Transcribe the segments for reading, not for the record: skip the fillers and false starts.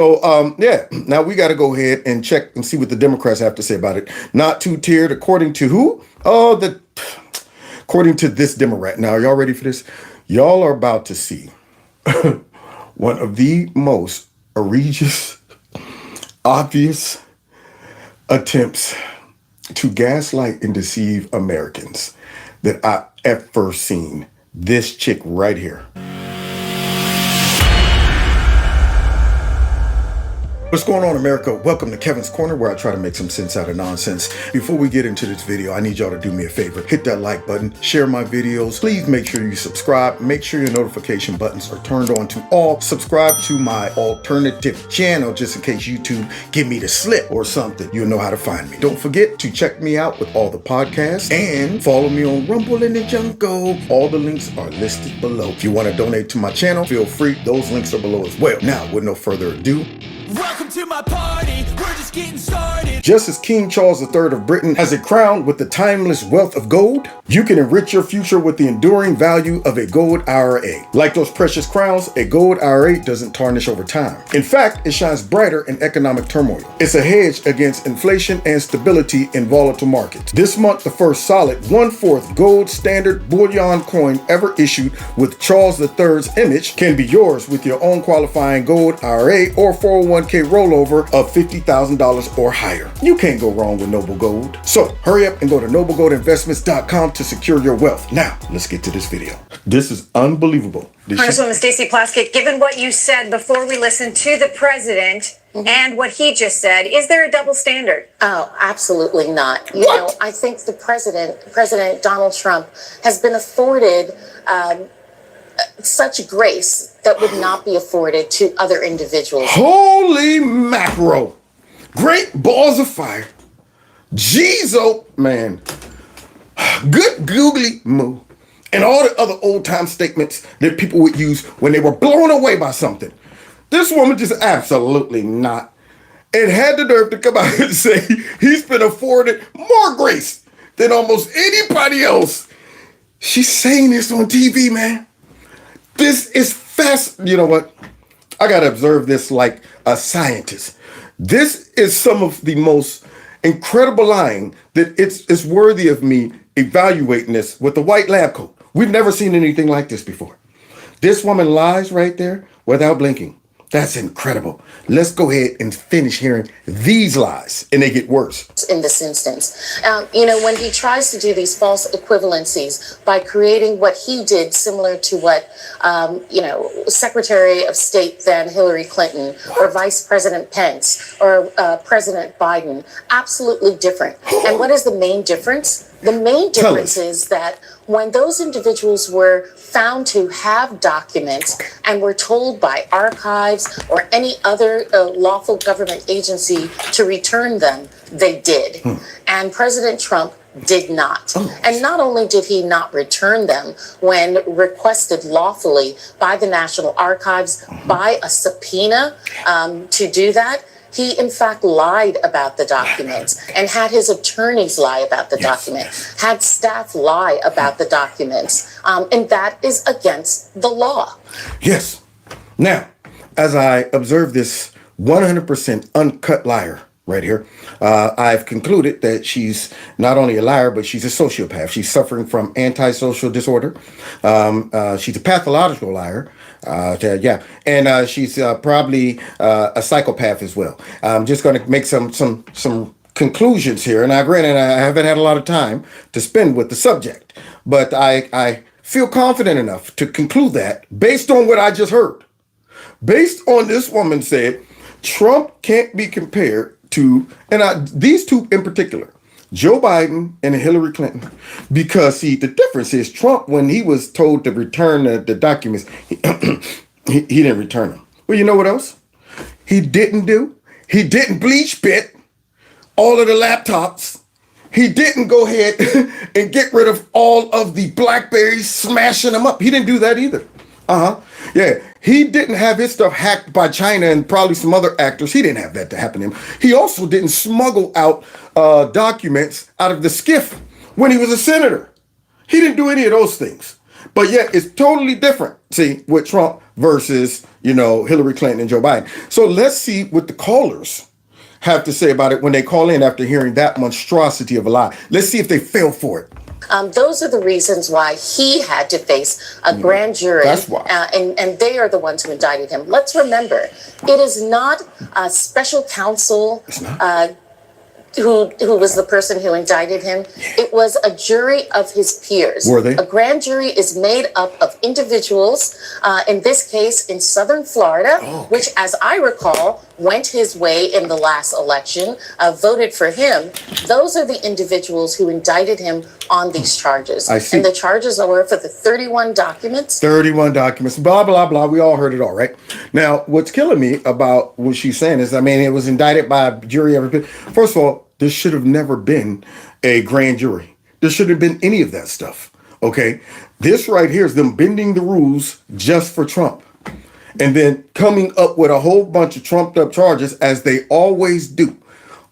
So, yeah, now we got to go ahead and check and see what the Democrats have to say about it. Not two-tiered, according to who? According to this Democrat. Now, y'all ready for this? Y'all are about to see one of the most egregious, obvious attempts to gaslight and deceive Americans that I ever seen. This chick right here. What's going on, America? Welcome to Kevin's Corner, where I try to make some sense out of nonsense. Before we get into this video, I need y'all to do me a favor. Hit that like button, share my videos. Please make sure you subscribe. Make sure your notification buttons are turned on to all. Subscribe to my alternative channel, just in case YouTube give me the slip or something. You'll know how to find me. Don't forget to check me out with all the podcasts and follow me on Rumble and the Jungle. All the links are listed below. If you want to donate to my channel, feel free. Those links are below as well. Now, with no further ado, welcome to my party, we're just getting started. Just as King Charles III of Britain has a crown with the timeless wealth of gold, you can enrich your future with the enduring value of a gold IRA. Like those precious crowns, a gold IRA doesn't tarnish over time. In fact, it shines brighter in economic turmoil. It's a hedge against inflation and stability in volatile markets. This month, the first solid 1/4 gold standard bullion coin ever issued with Charles III's image can be yours with your own qualifying gold IRA or 401k rollover of $50,000 or higher. You can't go wrong with Noble Gold. So hurry up and go to noblegoldinvestments.com to secure your wealth. Now, let's get to this video. This is unbelievable. Congresswoman Stacey Plaskett, given what you said before we listened to the president and what he just said, is there a double standard? Oh, absolutely not. You know, I think the President Donald Trump, has been afforded such grace that would not be afforded to other individuals. Holy mackerel. Great balls of fire. Jeez, oh man. Good googly moo. And all the other old time statements that people would use when they were blown away by something. This woman just absolutely not. And had the nerve to come out and say he's been afforded more grace than almost anybody else. She's saying this on TV, man. This is fast. You know what? I got to observe this like a scientist. This is some of the most incredible lying that it's worthy of me evaluating this with the white lab coat. We've never seen anything like this before. This woman lies right there without blinking. That's incredible. Let's go ahead and finish hearing these lies, and they get worse. In this instance, you know, when he tries to do these false equivalencies by creating what he did, similar to what, Secretary of State then Hillary Clinton or Vice President Pence or President Biden, absolutely different. And what is the main difference? The main difference is that when those individuals were found to have documents and were told by archives or any other lawful government agency to return them, they did. And President Trump did not. And not only did he not return them when requested lawfully by the National Archives, by a subpoena to do that, he, in fact, lied about the documents and had his attorneys lie about the document, had staff lie about the documents, and that is against the law. Yes. Now, as I observe this 100% uncut liar right here, I've concluded that she's not only a liar, but she's a sociopath. She's suffering from antisocial disorder. She's a pathological liar. And she's probably a psychopath as well. I'm just going to make some conclusions here. And granted, I haven't had a lot of time to spend with the subject, but I feel confident enough to conclude that based on what I just heard. Based on this woman said, Trump can't be compared to, and these two in particular, Joe Biden and Hillary Clinton, because see, the difference is Trump, when he was told to return the documents, he didn't return them. Well, you know what else he didn't do? He didn't bleach pit all of the laptops. He didn't go ahead and get rid of all of the Blackberries, smashing them up. He didn't do that either. Yeah, he didn't have his stuff hacked by China and probably some other actors. He didn't have that to happen to him. He also didn't smuggle out documents out of the skiff when he was a senator. He didn't do any of those things. But yet it's totally different, see, with Trump versus, Hillary Clinton and Joe Biden. So let's see what the callers have to say about it when they call in after hearing that monstrosity of a lie. Let's see if they fell for it. Those are the reasons why he had to face a grand jury. That's why. And they are the ones who indicted him. Let's remember, it is not a special counsel who was the person who indicted him. It was a jury of his peers. Were they? A grand jury is made up of individuals, in this case in Southern Florida, which, as I recall, went his way in the last election, voted for him. Those are the individuals who indicted him on these charges. I see. And the charges are for the 31 documents. 31 documents, blah, blah, blah. We all heard it all, right? Now, what's killing me about what she's saying is, it was indicted by a jury. First of all, there should have never been a grand jury. There shouldn't have been any of that stuff, okay? This right here is them bending the rules just for Trump. And then coming up with a whole bunch of trumped up charges, as they always do,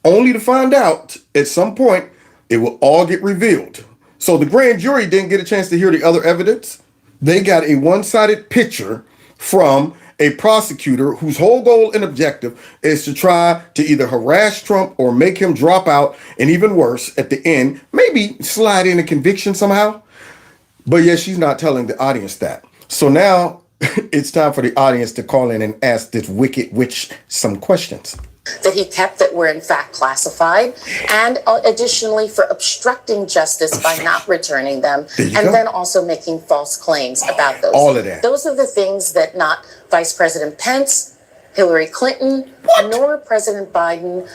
only to find out at some point it will all get revealed. So the grand jury didn't get a chance to hear the other evidence. They got a one-sided picture from a prosecutor whose whole goal and objective is to try to either harass Trump or make him drop out, and even worse, at the end, maybe slide in a conviction somehow. But yet she's not telling the audience that. So now it's time for the audience to call in and ask this wicked witch some questions That he kept that were in fact classified, and additionally for obstructing justice by not returning them, and go. then also making false claims about those. All of that. Those are the things that not Vice President Pence, Hillary Clinton, nor President Biden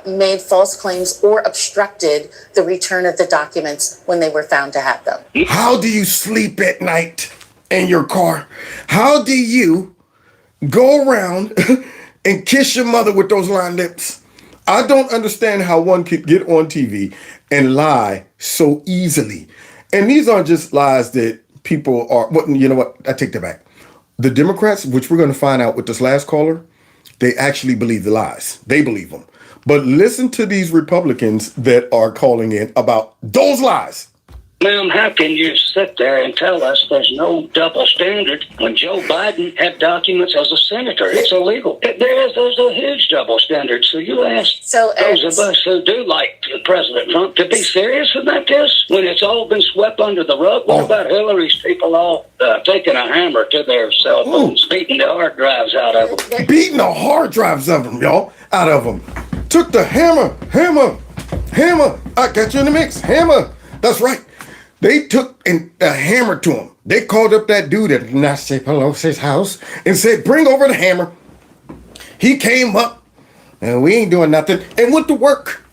made false claims or obstructed the return of the documents when they were found to have them. How do you sleep at night in your car? How do you go around and kiss your mother with those lined lips? I don't understand how one could get on TV and lie so easily. And these aren't just lies that people are, well, you know what? I take that back. The Democrats, which we're going to find out with this last caller, they actually believe the lies. They believe them. But listen to these Republicans that are calling in about those lies. Ma'am, how can you sit there and tell us there's no double standard when Joe Biden had documents as a senator? It's illegal. There's a huge double standard. So you ask those of us who do like President Trump to be serious about this when it's all been swept under the rug? What about Hillary's people all taking a hammer to their cell phones, beating the hard drives out of them? Beating the hard drives of them, y'all, out of them. Took the hammer. I got you in the mix. Hammer. That's right. They took a hammer to him. They called up that dude at Nancy Pelosi's house and said, bring over the hammer. He came up, and we ain't doing nothing, and went to work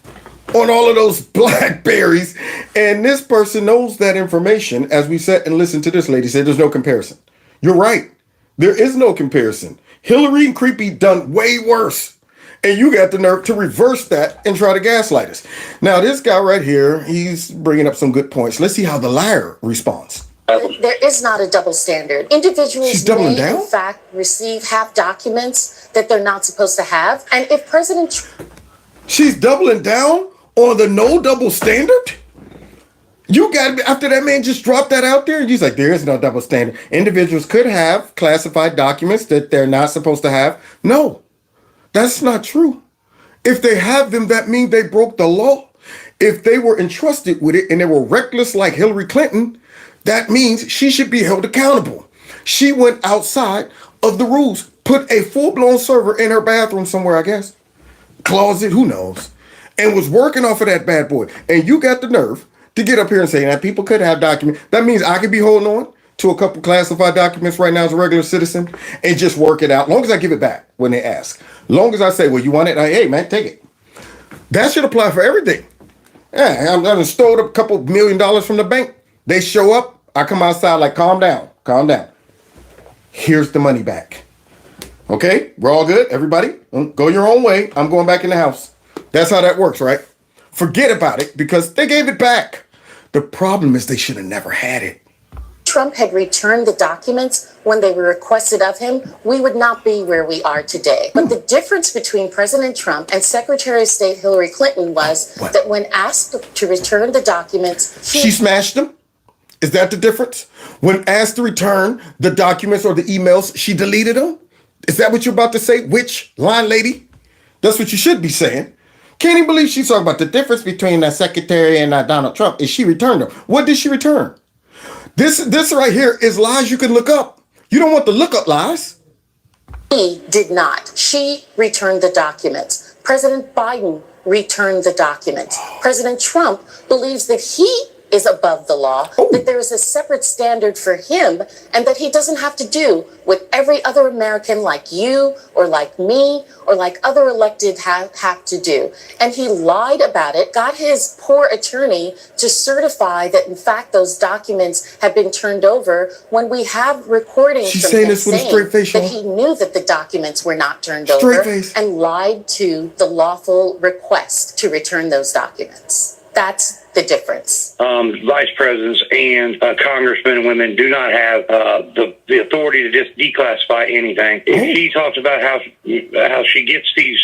on all of those Blackberries. And this person knows that information. As we sat and listened to this lady say, there's no comparison. You're right. There is no comparison. Hillary and Creepy done way worse. And you got the nerve to reverse that and try to gaslight us. Now, this guy right here, he's bringing up some good points. Let's see how the liar responds. There is not a double standard. Individuals may, down? in fact, have documents that they're not supposed to have. And if She's doubling down on the no double standard? You got to, after that man just dropped that out there, and he's like, there is no double standard. Individuals could have classified documents that they're not supposed to have. No. That's not true. If they have them, that means they broke the law. If they were entrusted with it and they were reckless like Hillary Clinton, that means she should be held accountable. She went outside of the rules, put a full-blown server in her bathroom somewhere, I guess, closet, who knows, and was working off of that bad boy. And you got the nerve to get up here and say that people could have documents. That means I could be holding on to a couple classified documents right now as a regular citizen and just work it out. Long as I give it back when they ask. Long as I say, well, you want it? Hey, man, take it. That should apply for everything. Yeah, I'm going to stole up a couple $1 million from the bank. They show up. I come outside like, calm down. Here's the money back. Okay, we're all good, everybody? Go your own way. I'm going back in the house. That's how that works, right? Forget about it because they gave it back. The problem is they should have never had it. Trump had returned the documents when they were requested of him, we would not be where we are today. But the difference between President Trump and Secretary of State Hillary Clinton was that when asked to return the documents, she smashed them Is that the difference? When asked to return the documents or the emails, she deleted them? Is that what you're about to say? Which line lady? That's what you should be saying. Can't even believe she's talking about the difference between the secretary and Donald Trump is she returned them. What did she return? This right here is lies you can look up. You don't want the look up lies. He did not. She returned the documents. President Biden returned the documents. President Trump believes that he is above the law, that there is a separate standard for him, and that he doesn't have to do what every other American like you or like me or like other elected have to do. And he lied about it, got his poor attorney to certify that, in fact, those documents have been turned over when we have recordings She's from saying him this with a straight face, that y'all. he knew that the documents were not turned Straight over face. and lied to the lawful request to return those documents. That's the difference. Vice presidents and congressmen and women do not have the authority to just declassify anything. If she talks about how she gets these,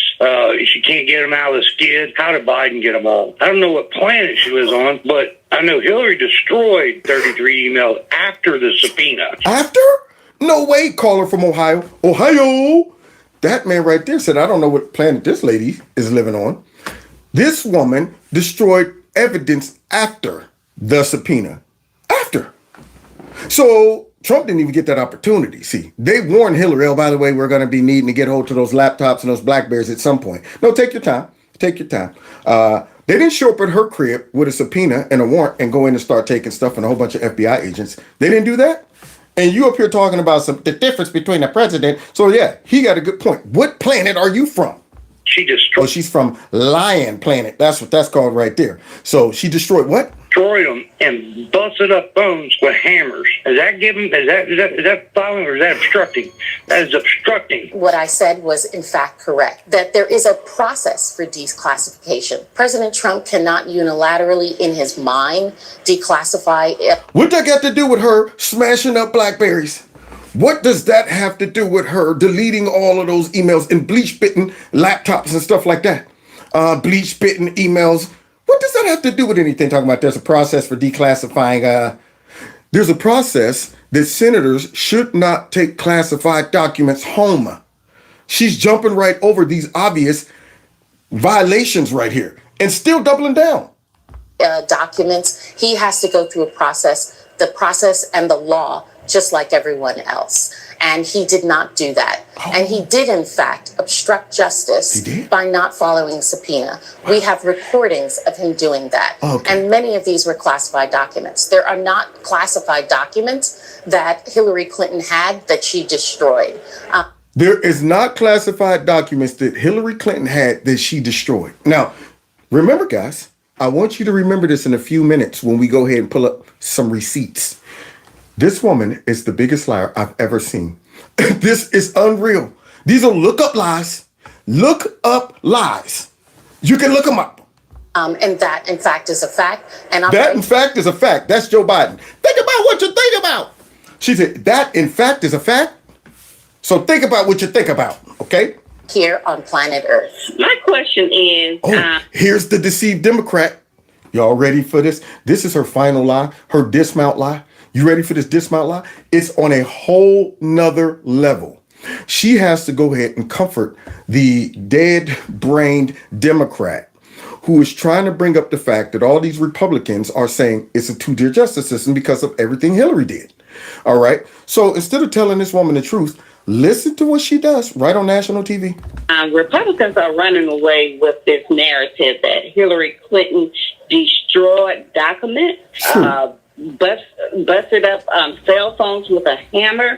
she can't get them out of the skid. How did Biden get them all? I don't know what planet she was on, but I know Hillary destroyed 33 emails after the subpoena. After? No way, caller from Ohio. Ohio! That man right there said, I don't know what planet this lady is living on. This woman destroyed evidence after the subpoena. After. So Trump didn't even get that opportunity. See, they warned Hillary, oh, by the way, we're going to be needing to get hold to those laptops and those Blackberries at some point. No, take your time. Take your time. They didn't show up at her crib with a subpoena and a warrant and go in and start taking stuff and a whole bunch of FBI agents. They didn't do that. And you up here talking about the difference between the president. So yeah, he got a good point. What planet are you from? She destroyed. Oh, she's from Lion Planet. That's what that's called right there. So she destroyed what? Destroyed them and busted up phones with hammers. Is that following or is that obstructing? That is obstructing. What I said was, in fact, correct, that there is a process for declassification. President Trump cannot unilaterally, in his mind, declassify it. What that got to do with her smashing up Blackberries? What does that have to do with her deleting all of those emails and bleach-bitten laptops and stuff like that? Bleach-bitten emails. What does that have to do with anything? Talking about there's a process for declassifying. There's a process that senators should not take classified documents home. She's jumping right over these obvious violations right here and still doubling down. Documents, he has to go through a process, the process and the law, just like everyone else. And he did not do that. And he did, in fact, obstruct justice by not following a subpoena. We have recordings of him doing that. And many of these were classified documents. There are not classified documents that Hillary Clinton had that she destroyed. There is not classified documents that Hillary Clinton had that she destroyed. Now, remember, guys, I want you to remember this in a few minutes when we go ahead and pull up some receipts. This woman is the biggest liar I've ever seen. This is unreal. These are look-up lies. Look-up lies. You can look them up. And that, in fact, is a fact. And that, in fact, is a fact. That's Joe Biden. Think about what you think about. She said, that, in fact, is a fact. So think about what you think about, okay? Here on planet Earth. My question is... here's the deceived Democrat. Y'all ready for this? This is her final lie, her dismount lie. You ready for this dismount lie? It's on a whole nother level. She has to go ahead and comfort the dead-brained Democrat who is trying to bring up the fact that all these Republicans are saying it's a two-tier justice system because of everything Hillary did. All right. So instead of telling this woman the truth, listen to what she does right on national TV. Republicans are running away with this narrative that Hillary Clinton destroyed documents. Busted up cell phones with a hammer.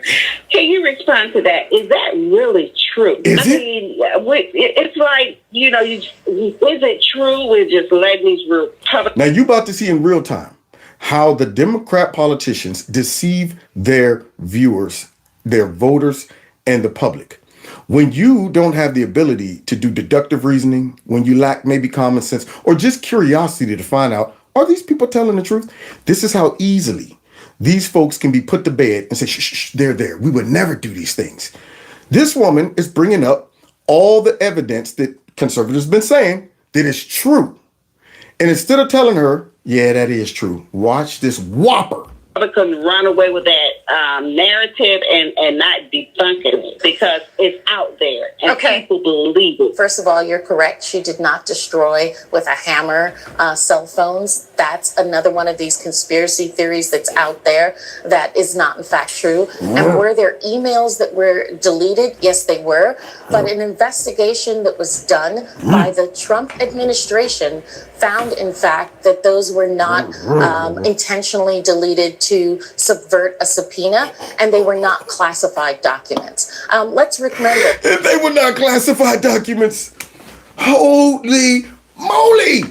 Can you respond to that? Is that really true? It's like, is it true? We're just letting these Republicans... Now, you about to see in real time how the Democrat politicians deceive their viewers, their voters, and the public. When you don't have the ability to do deductive reasoning, when you lack maybe common sense or just curiosity to find out, are these people telling the truth? This is how easily these folks can be put to bed and say, shh, they're there. We would never do these things. This woman is bringing up all the evidence that conservatives have been saying that is true. And instead of telling her, yeah, that is true, watch this whopper Couldn't run away with that narrative and not debunking it because it's out there and people believe it. First of all, you're correct. She did not destroy with a hammer cell phones. That's another one of these conspiracy theories that's out there that is not in fact true. And were there emails that were deleted? Yes, they were. But an investigation that was done by the Trump administration found, in fact, that those were not intentionally deleted to subvert a subpoena, and they were not classified documents. Let's remember. If they were not classified documents, holy moly!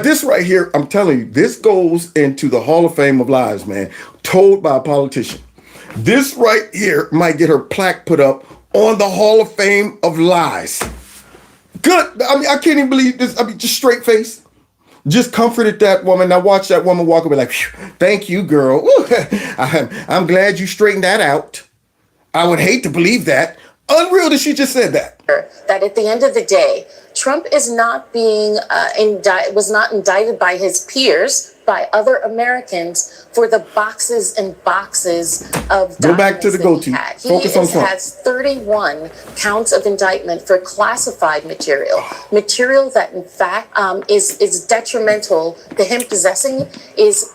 This right here, I'm telling you, this goes into the Hall of Fame of lies, man, told by a politician. This right here might get her plaque put up on the Hall of Fame of lies. Good. I mean, I can't even believe this. I mean, just straight face. Just comforted that woman. Now watch that woman walk away like, thank you, girl. I'm glad you straightened that out. I would hate to believe that. Unreal that she just said that. That at the end of the day, Trump is not being was not indicted by his peers, by other Americans, for the boxes and boxes of documents. Go back to the go-to. Focus on Trump. He has 31 counts of indictment for classified material, material that in fact is detrimental. Him possessing is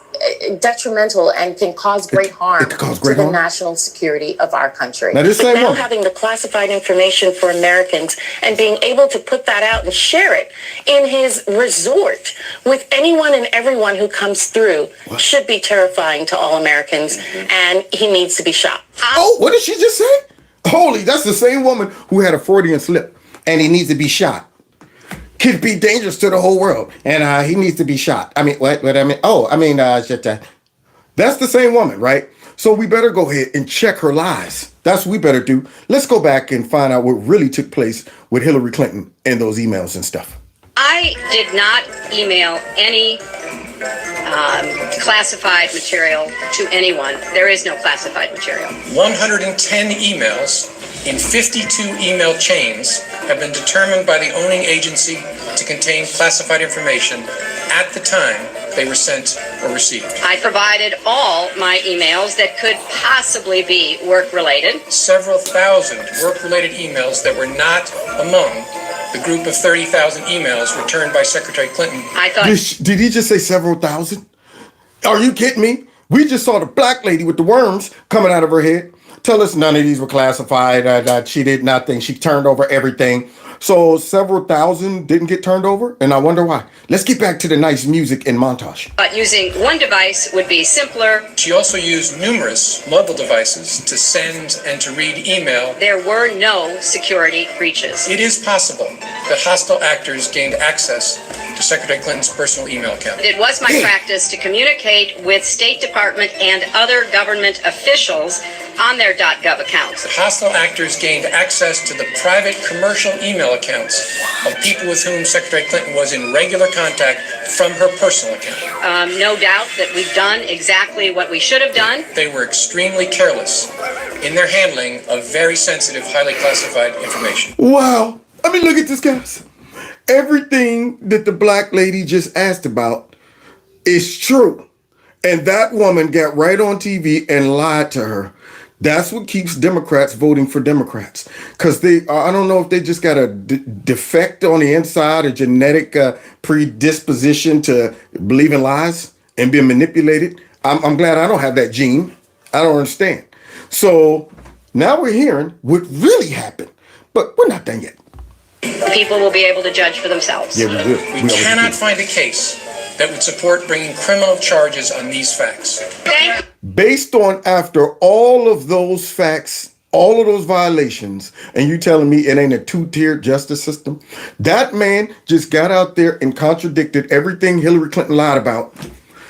detrimental and can cause great harm to the national security of our country. Now, now having the classified information for Americans and being able to put that out and share it in his resort with anyone and everyone who comes through should be terrifying to all Americans, and he needs to be shot. Oh, what did she just say? Holy, that's the same woman who had a Freudian slip, and he needs to be shot. Could be dangerous to the whole world, and he needs to be shot. I mean, what I mean? Oh, I mean, that's the same woman, right? So we better go ahead and check her lies. That's what we better do. Let's go back and find out what really took place with Hillary Clinton and those emails and stuff. I did not email any classified material to anyone. There is no classified material. 110 emails in 52 email chains have been determined by the owning agency to contain classified information at the time they were sent or received. I provided all my emails that could possibly be work-related. Several thousand work-related emails that were not among the group of 30,000 emails returned by Secretary Clinton. I thought... Did he just say several thousand? Are you kidding me? We just saw the black lady with the worms coming out of her head. Tell us none of these were classified. She did nothing. She turned over everything. So several thousand didn't get turned over, and I wonder why. Let's get back to the nice music and montage. But using one device would be simpler. She also used numerous mobile devices to send and to read email. There were no security breaches. It is possible that hostile actors gained access to Secretary Clinton's personal email account. It was my practice to communicate with State Department and other government officials on their .gov accounts. The hostile actors gained access to the private commercial email accounts of people with whom Secretary Clinton was in regular contact from her personal account. No doubt that we've done exactly what we should have done. They were extremely careless in their handling of very sensitive, highly classified information. Wow. I mean, look at this, guys. Everything that the black lady just asked about is true. And that woman got right on TV and lied to her. That's what keeps Democrats voting for Democrats. Because I don't know if they just got a defect on the inside, a genetic predisposition to believe in lies and being manipulated. I'm glad I don't have that gene. I don't understand. So now we're hearing what really happened. But we're not done yet. People will be able to judge for themselves. Yeah, we will. We cannot find a case that would support bringing criminal charges on these facts. Based on after all of those facts, all of those violations, and you telling me it ain't a two-tiered justice system? That man just got out there and contradicted everything Hillary Clinton lied about.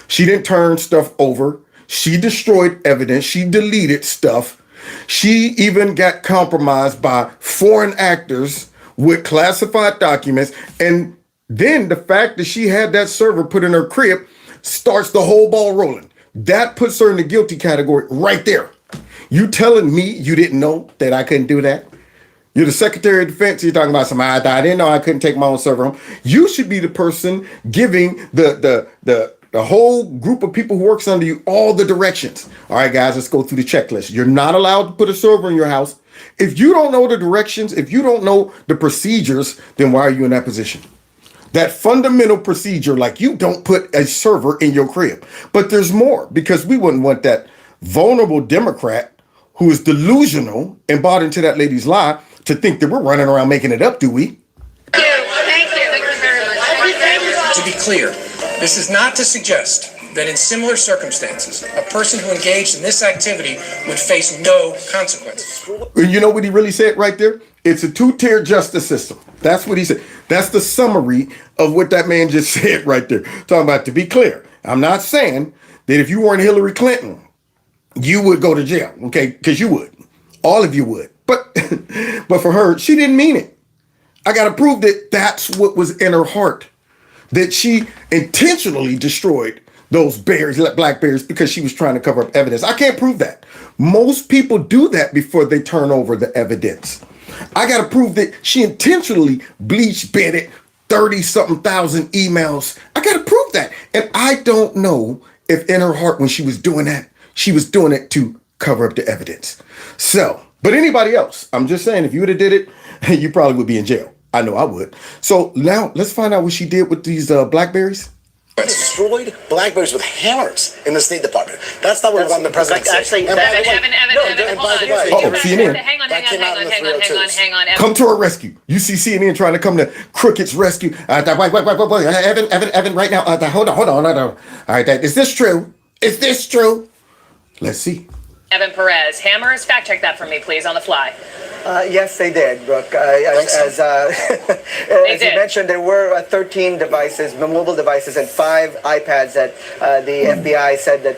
She didn't turn stuff over. She destroyed evidence. She deleted stuff. She even got compromised by foreign actors with classified documents. And then the fact that she had that server put in her crib starts the whole ball rolling. That puts her in the guilty category right there. You telling me you didn't know that I couldn't do that? You're the Secretary of Defense. You're talking about somebody. I didn't know I couldn't take my own server home. You should be the person giving the the whole group of people who works under you, all the directions. All right, guys, let's go through the checklist. You're not allowed to put a server in your house. If you don't know the directions, if you don't know the procedures, then why are you in that position? That fundamental procedure, like you don't put a server in your crib. But there's more, because we wouldn't want that vulnerable Democrat who is delusional and bought into that lady's lie to think that we're running around making it up, do we? Thank you. Thank you very much. To be clear, this is not to suggest that in similar circumstances, a person who engaged in this activity would face no consequences. And you know what he really said right there? It's a two-tier justice system. That's what he said. That's the summary of what that man just said right there. Talking about, to be clear, I'm not saying that if you weren't Hillary Clinton, you would go to jail, okay? Because you would. All of you would. But for her, she didn't mean it. I got to prove that that's what was in her heart. That she intentionally destroyed those berries, blackberries, because she was trying to cover up evidence. I can't prove that. Most people do that before they turn over the evidence. I got to prove that she intentionally bleach bedded 30-something thousand emails. I got to prove that. And I don't know if in her heart when she was doing that, she was doing it to cover up the evidence. So, but anybody else, I'm just saying, if you would have did it, you probably would be in jail. I know I would. So now let's find out what she did with these blackberries. Destroyed blackberries with hammers in the State Department. That's not what the president said. Actually, Evan, hold on. CNN. Hang on. Come to her rescue. You see CNN trying to come to Crooked's rescue. Wait. Evan, right now. Hold on. All right, is this true? Is this true? Let's see. Evan Perez, Hammers, fact check that for me, please, on the fly. Yes, they did, Brooke. As you mentioned, there were 13 devices, mobile devices, and 5 iPads that the FBI said that,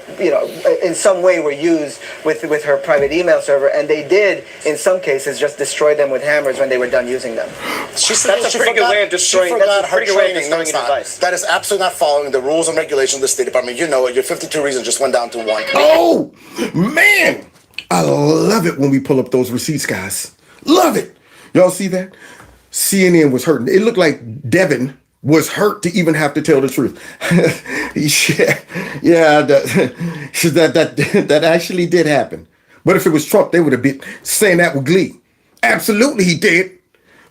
in some way were used with her private email server, and they did, in some cases, just destroy them with hammers when they were done using them. That's a pretty good way of destroying. She forgot her training. No, it's not. That is absolutely not following the rules and regulations of the State Department. You know it. Your 52 reasons just went down to 1. Oh, man. I love it when we pull up those receipts, guys. Love it. Y'all see that? CNN was hurting. It looked like Devin was hurt to even have to tell the truth. That actually did happen. But if it was Trump, they would have been saying that with glee. Absolutely, he did.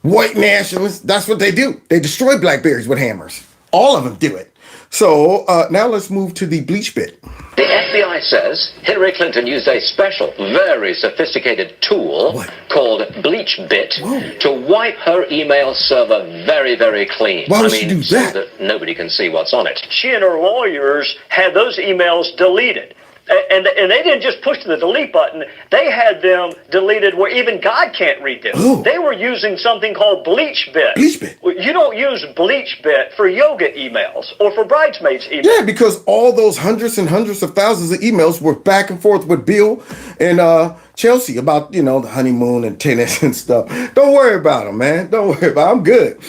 White nationalists, that's what they do. They destroy blackberries with hammers. All of them do it. So now let's move to the bleach bit. The FBI says Hillary Clinton used a special, very sophisticated tool called BleachBit to wipe her email server very, very clean. Why would she do that? So that nobody can see what's on it. She and her lawyers had those emails deleted. And they didn't just push the delete button. They had them deleted where even God can't read them. Oh. They were using something called BleachBit. BleachBit. You don't use BleachBit for yoga emails or for bridesmaids emails. Yeah, because all those hundreds and hundreds of thousands of emails were back and forth with Bill and Chelsea about, the honeymoon and tennis and stuff. Don't worry about them, man. Don't worry about them. I'm good.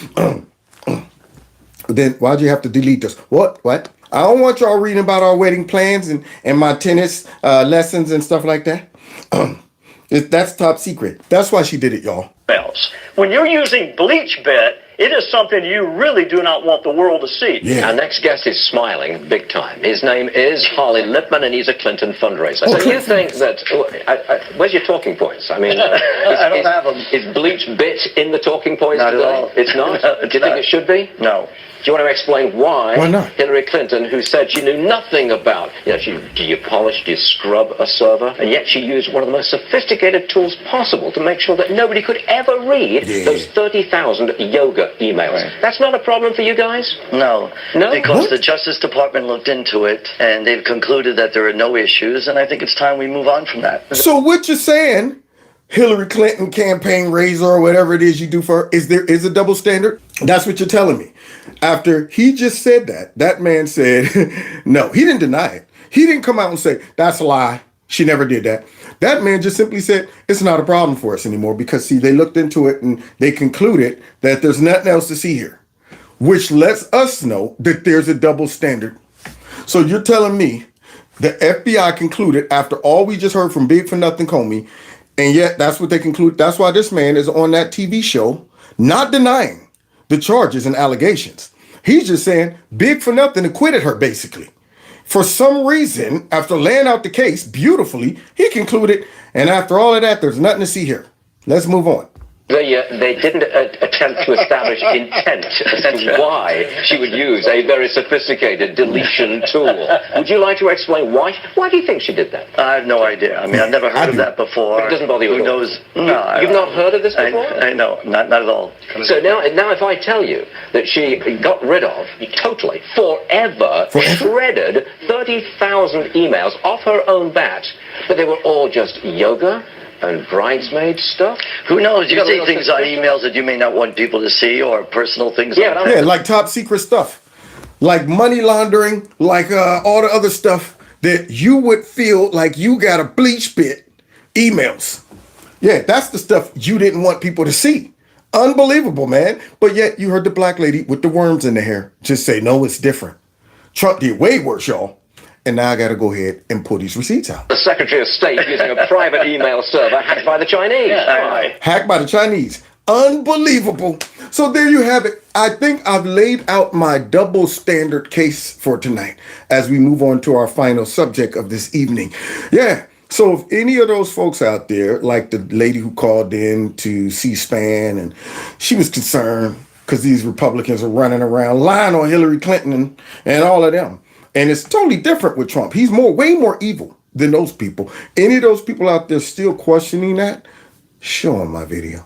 Then why'd you have to delete this? What? I don't want y'all reading about our wedding plans and my tennis lessons and stuff like that. That's top secret. That's why she did it, y'all. When you're using BleachBit, it is something you really do not want the world to see. Yeah. Our next guest is smiling big time. His name is Harley Lipman, and he's a Clinton fundraiser. So you think that... where's your talking points? I mean, I don't have them. Is BleachBit in the talking points not today? At all. It's not? No, do you think it should be? No. Do you want to explain why not? Hillary Clinton, who said she knew nothing about, do you polish, do you scrub a server? And yet she used one of the most sophisticated tools possible to make sure that nobody could ever read those 30,000 yoga emails. Right. That's not a problem for you guys? No. Because the Justice Department looked into it, and they've concluded that there are no issues, and I think it's time we move on from that. So what you're saying, Hillary Clinton campaign raiser or whatever it is you do for her, there is a double standard? That's what you're telling me. After he just said that man said, no, he didn't deny it. He didn't come out and say, that's a lie. She never did that. That man just simply said, it's not a problem for us anymore because, see, they looked into it and they concluded that there's nothing else to see here, which lets us know that there's a double standard. So you're telling me the FBI concluded after all we just heard from Big for Nothing Comey, and yet that's what they conclude. That's why this man is on that TV show, not denying the charges and allegations. He's just saying Big for Nothing acquitted her, basically. For some reason, after laying out the case beautifully, he concluded, and after all of that, there's nothing to see here. Let's move on. They didn't attempt to establish intent as to why she would use a very sophisticated deletion tool. Would you like to explain why? Why do you think she did that? I have no idea. I mean, I've never heard of that before. It doesn't bother you at all? Who knows? No. You've not heard of this before? I know, not at all. So now if I tell you that she got rid of, totally, forever? Shredded 30,000 emails off her own bat, but they were all just yoga and bridesmaid stuff? Who knows? You see things on emails that you may not want people to see, or personal things. Yeah, like top secret stuff, like money laundering, like all the other stuff that you would feel like you got a bleach pit emails. Yeah, that's the stuff you didn't want people to see. Unbelievable, man. But yet you heard the black lady with the worms in the hair just say, no, it's different. Trump did way worse, y'all. And now I got to go ahead and pull these receipts out. The Secretary of State using a private email server hacked by the Chinese. Hacked by the Chinese. Unbelievable. So there you have it. I think I've laid out my double standard case for tonight as we move on to our final subject of this evening. Yeah. So if any of those folks out there, like the lady who called in to C-SPAN, and she was concerned because these Republicans are running around lying on Hillary Clinton and all of them. And it's totally different with Trump. He's way more evil than those people. Any of those people out there still questioning that, show them my video.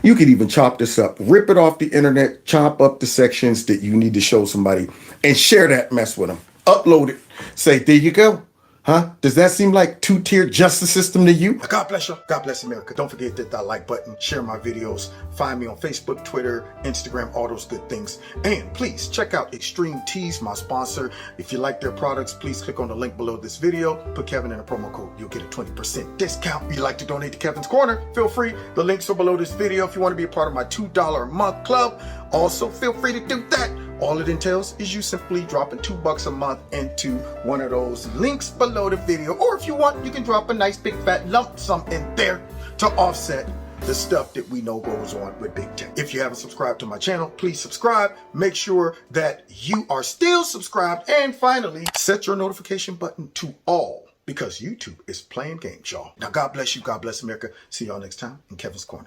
You could even chop this up, rip it off the internet, chop up the sections that you need to show somebody, and share that mess with them. Upload it. Say, there you go. Huh? Does that seem like two-tier justice system to you? God bless you. God bless America. Don't forget to hit that like button, share my videos, find me on Facebook, Twitter, Instagram, all those good things. And please check out Extreme Teas, my sponsor. If you like their products, please click on the link below this video. Put Kevin in a promo code. You'll get a 20% discount. If you'd like to donate to Kevin's Corner, feel free. The links are below this video. If you want to be a part of my $2 a month club, also feel free to do that. All it entails is you simply dropping $2 a month into one of those links below the video. Or if you want, you can drop a nice big fat lump sum in there to offset the stuff that we know goes on with big tech. If you haven't subscribed to my channel, please subscribe. Make sure that you are still subscribed. And finally, set your notification button to all, because YouTube is playing games, y'all. Now, God bless you. God bless America. See y'all next time in Kevin's Corner.